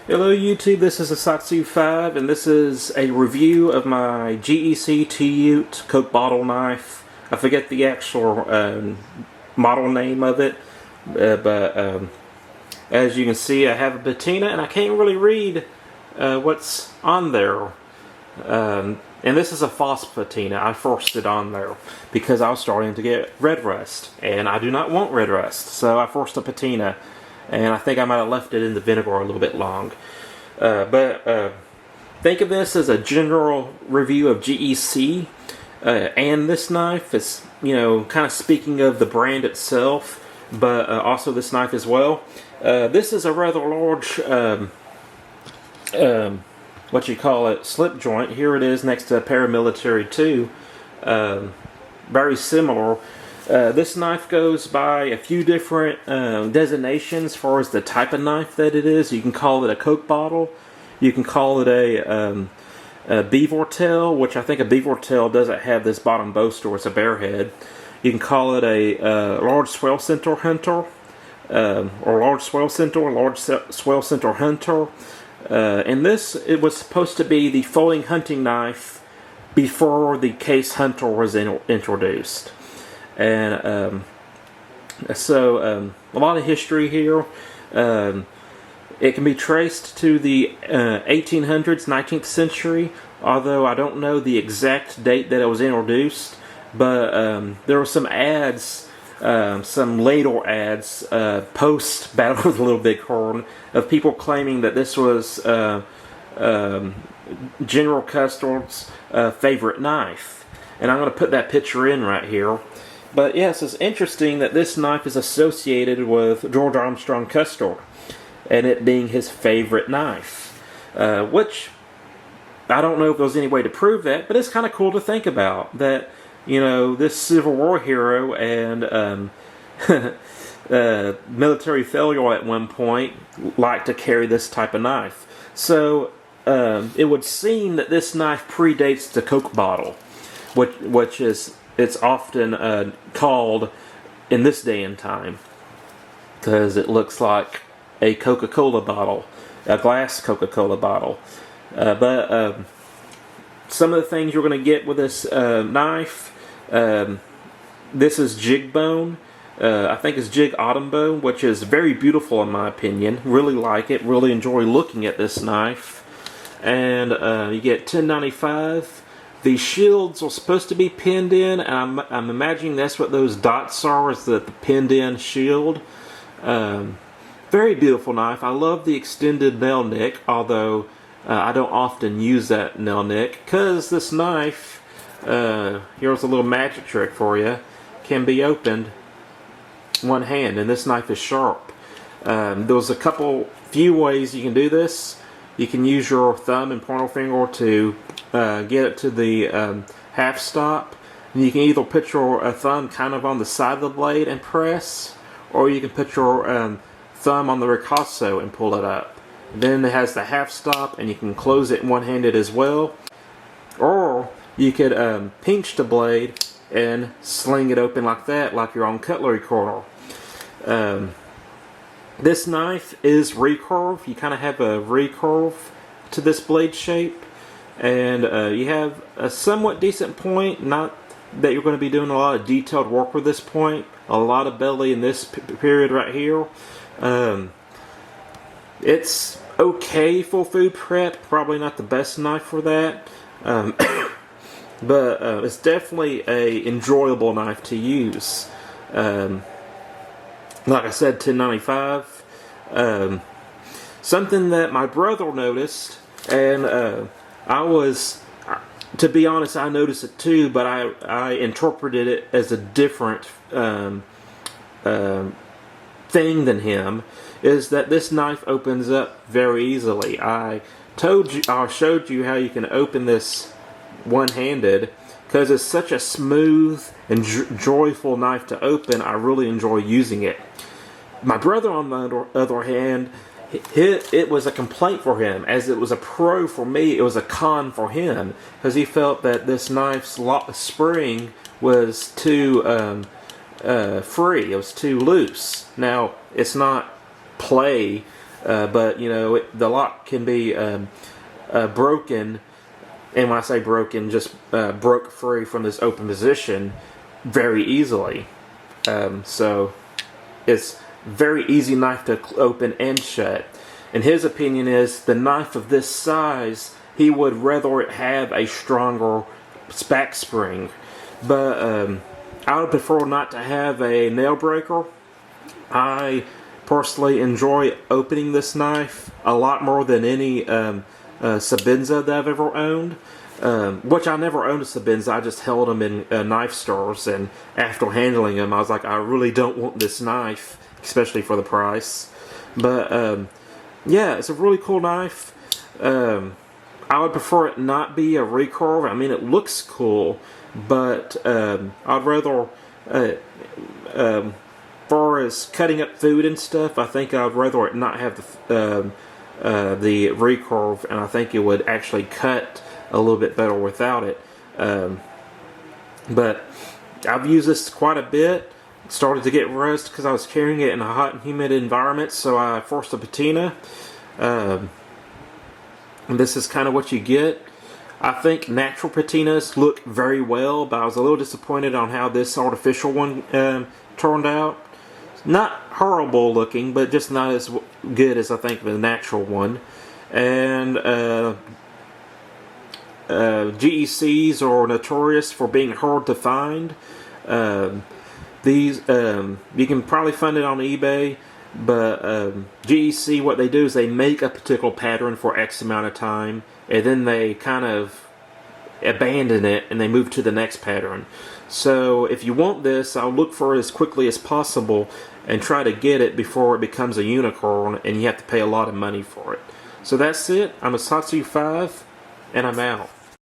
Hello YouTube, this is Asatsu 5 and this is a review of my GEC 2-Ute Coke bottle knife. I forget the actual model name of it, but as you can see I have a patina and I can't really read what's on there. And this is a false patina. I forced it on there because I was starting to get red rust and I do not want red rust, so I forced a patina. And I think I might have left it in the vinegar a little bit long. But think of this as a general review of GEC and this knife. It's, you know, kind of speaking of the brand itself, but also this knife as well. This is a rather large, what you call it, slip joint. Here it is next to a paramilitary 2. Very similar. This knife goes by a few different designations as far as the type of knife that it is. You can call it a Coke bottle. You can call it a beaver tail, which I think a beaver tail doesn't have this bottom bow store. It's a bear head. You can call it a large swell center hunter, or large swell center hunter. And this, it was supposed to be the folding hunting knife before the case hunter was introduced. And so a lot of history here. It can be traced to the 1800s, 19th century, although I don't know the exact date that it was introduced. But there were some ads, some later ads, post Battle of the Little Bighorn, of people claiming that this was General Custer's favorite knife. And I'm going to put that picture in right here. But yes, it's interesting that this knife is associated with George Armstrong Custer, and it being his favorite knife. Which, I don't know if there's any way to prove that, but it's kind of cool to think about. That, you know, this Civil War hero and military failure at one point liked to carry this type of knife. So, it would seem that this knife predates the Coke bottle, which is... it's often called in this day and time because it looks like a Coca-Cola bottle, a glass Coca-Cola bottle. But some of the things you're going to get with this knife, this is jig bone. I think it's jig autumn bone, which is very beautiful in my opinion. Really like it. Really enjoy looking at this knife. And you get 1095. The shields are supposed to be pinned in, and I'm imagining that's what those dots are, is the pinned in shield. Very beautiful knife. I love the extended nail nick, although I don't often use that nail nick, because this knife, here's a little magic trick for you, can be opened one hand, and this knife is sharp. There's a few ways you can do this. You can use your thumb and pointer finger to get it to the half stop. And you can either put your thumb kind of on the side of the blade and press, or you can put your thumb on the ricasso and pull it up. Then it has the half stop, and you can close it one-handed as well. Or you could pinch the blade and sling it open like that, like your own cutlery corner. This knife is recurve. You kind of have a recurve to this blade shape. And you have a somewhat decent point. Not that you're going to be doing a lot of detailed work with this point. A lot of belly in this period right here. It's okay for food prep. Probably not the best knife for that. But it's definitely a enjoyable knife to use. Like I said, 1095. Something that my brother noticed, and to be honest, I noticed it too, but I interpreted it as a different thing than him, is that this knife opens up very easily. I showed you how you can open this one-handed, because it's such a smooth and joyful knife to open. I really enjoy using it. My brother, on the other hand, it was a complaint for him, as it was a pro for me. It was a con for him, because he felt that this knife's spring was too free. It was too loose. Now, it's not play but you know the lock can be broken, and when I say broken, just broke free from this open position very easily. So it's very easy knife to open and shut. And his opinion is the knife of this size, he would rather it have a stronger back spring. But I would prefer not to have a nail breaker. I personally enjoy opening this knife a lot more than any Sabenza that I've ever owned. Which I never owned a Sabenza, I just held them in knife stores, and after handling them I was like, I really don't want this knife, especially for the price. But yeah, it's a really cool knife. I would prefer it not be a recurve. I mean, it looks cool, but I'd rather, far as cutting up food and stuff, I think I'd rather it not have the recurve, and I think it would actually cut a little bit better without it. But I've used this quite a bit. Started to get rust because I was carrying it in a hot and humid environment, so I forced a patina. And this is kind of what you get. I think natural patinas look very well, but I was a little disappointed on how this artificial one turned out. Not horrible looking, but just not as good as I think the natural one. And GECs are notorious for being hard to find. These you can probably find it on eBay, but GEC, what they do is they make a particular pattern for X amount of time, and then they kind of abandon it and they move to the next pattern. So if you want this, I'll look for it as quickly as possible and try to get it before it becomes a unicorn and you have to pay a lot of money for it. So that's it. I'm a Satsu 5, and I'm out.